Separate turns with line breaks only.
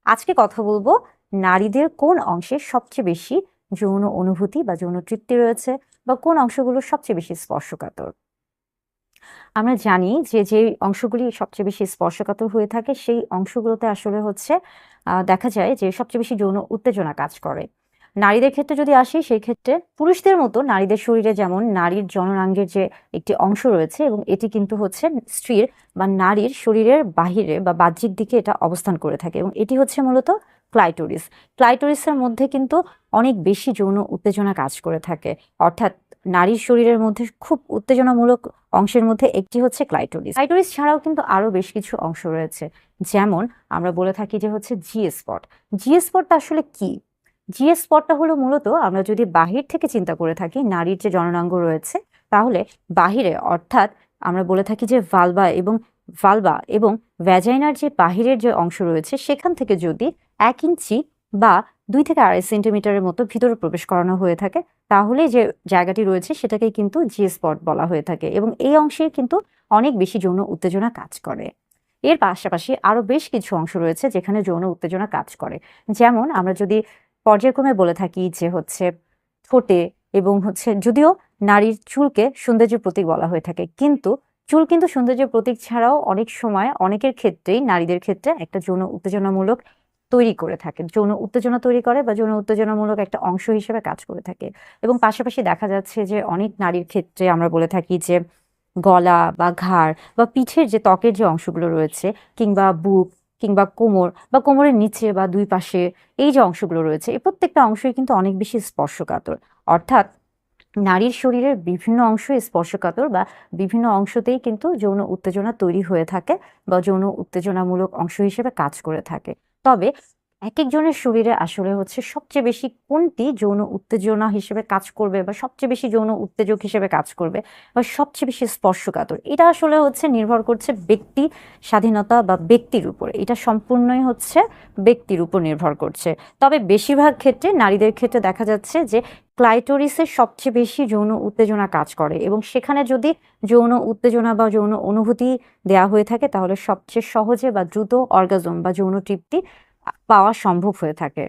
আজকে কথা বলবো নারীদের কোন অংশে সবচেয়ে বেশি যৌন অনুভূতি বা যৌন তৃপ্তি রয়েছে বা কোন অংশগুলো সবচেয়ে বেশি স্পর্শকাতর। আমরা জানি যে যে অংশগুলি সবচেয়ে বেশি স্পর্শকাতর হয়ে থাকে সেই অংশগুলোতে আসলে হচ্ছে দেখা যায় যে সবচেয়ে বেশি যৌন উত্তেজনা কাজ করে। নারীদের ক্ষেত্রে যদি আসি সেই ক্ষেত্রে পুরুষদের মতো নারীদের শরীরে যেমন নারীর জননাঙ্গের যে একটি অংশ রয়েছে এবং এটি কিন্তু হচ্ছে স্ত্রীর বা নারীর শরীরের বাহিরে বা বাহ্যিক দিকে এটা অবস্থান করে থাকে এবং এটি হচ্ছে মূলত ক্লাইটোরিস। ক্লাইটোরিসের মধ্যে কিন্তু অনেক বেশি যৌন উত্তেজনা কাজ করে থাকে, অর্থাৎ নারীর শরীরের মধ্যে খুব উত্তেজনামূলক অংশের মধ্যে একটি হচ্ছে ক্লাইটোরিস। ক্লাইটোরিস ছাড়াও কিন্তু আরো বেশ কিছু অংশ রয়েছে, যেমন আমরা বলে থাকি যে হচ্ছে জি স্পট। জি স্পটটা আসলে কি? জি স্পটটা হলো মূলত আমরা যদি বাহির থেকে চিন্তা করে থাকি নারীর যে জননাঙ্গ রয়েছে, তাহলে বাহিরে অর্থাৎ আমরা বলে থাকি যে ভালভা এবং ভ্যাজাইনার যে বাহিরের যে অংশ রয়েছে সেখান থেকে যদি 1 ইঞ্চি বা 2 থেকে 2.5 সেন্টিমিটারের মতো ভিতরে প্রবেশ করানো হয়ে থাকে, তাহলে যে জায়গাটি রয়েছে সেটাকে কিন্তু জি স্পট বলা হয়ে থাকে এবং এই অংশে কিন্তু অনেক বেশি যৌন উত্তেজনা কাজ করে। এর পাশাপাশি আরো বেশ কিছু অংশ রয়েছে যেখানে যৌন উত্তেজনা কাজ করে, যেমন আমরা যদি পর্যায়ক্রমে বলে থাকি যে হচ্ছে ঠোঁটে এবং হচ্ছে, যদিও নারীর চুলকে সৌন্দর্যের প্রতীক বলা হয়ে থাকে, কিন্তু চুল কিন্তু সৌন্দর্যের প্রতীক ছাড়াও অনেক সময় অনেকের ক্ষেত্রেই নারীদের ক্ষেত্রে একটা যৌন উত্তেজনামূলক তৈরি করে থাকে, যৌন উত্তেজনা তৈরি করে বা যৌন উত্তেজনামূলক একটা অংশ হিসেবে কাজ করে থাকে। এবং পাশাপাশি দেখা যাচ্ছে যে অনেক নারীর ক্ষেত্রে আমরা বলে থাকি যে গলা বা ঘাড় বা পিঠের যে ত্বকের যে অংশগুলো রয়েছে, কিংবা বুক কিংবা কোমর বা কোমরের নিচে বা দুই পাশে এই যে অংশগুলো রয়েছে, এই প্রত্যেকটা অংশই কিন্তু অনেক বেশি স্পর্শকাতর। অর্থাৎ নারীর শরীরের বিভিন্ন অংশ স্পর্শকাতর বা বিভিন্ন অংশতেই কিন্তু যৌন উত্তেজনা তৈরি হয়ে থাকে বা যৌন উত্তেজনামূলক অংশ হিসেবে কাজ করে থাকে। তবে এক একজনের শরীরে আসলে হচ্ছে সবচেয়ে বেশি কোনটি যৌন উত্তেজনা হিসেবে কাজ করবে বা সবচেয়ে বেশি যৌন উত্তেজক হিসেবে কাজ করবে বা সবচেয়ে বেশি স্পর্শকাতর, এটা আসলে হচ্ছে নির্ভর করছে ব্যক্তি স্বাধীনতা বা ব্যক্তির উপর। এটা সম্পূর্ণই হচ্ছে ব্যক্তির উপর নির্ভর করছে। তবে বেশিরভাগ ক্ষেত্রে নারীদের ক্ষেত্রে দেখা যাচ্ছে যে ক্লাইটোরিসের সবচেয়ে বেশি যৌন উত্তেজনা কাজ করে এবং সেখানে যদি যৌন উত্তেজনা বা যৌন অনুভূতি দেয়া হয়ে থাকে তাহলে সবচেয়ে সহজে বা দ্রুত অর্গাজম বা যৌন তৃপ্তি পাওয়া সম্ভব হয়ে থাকে।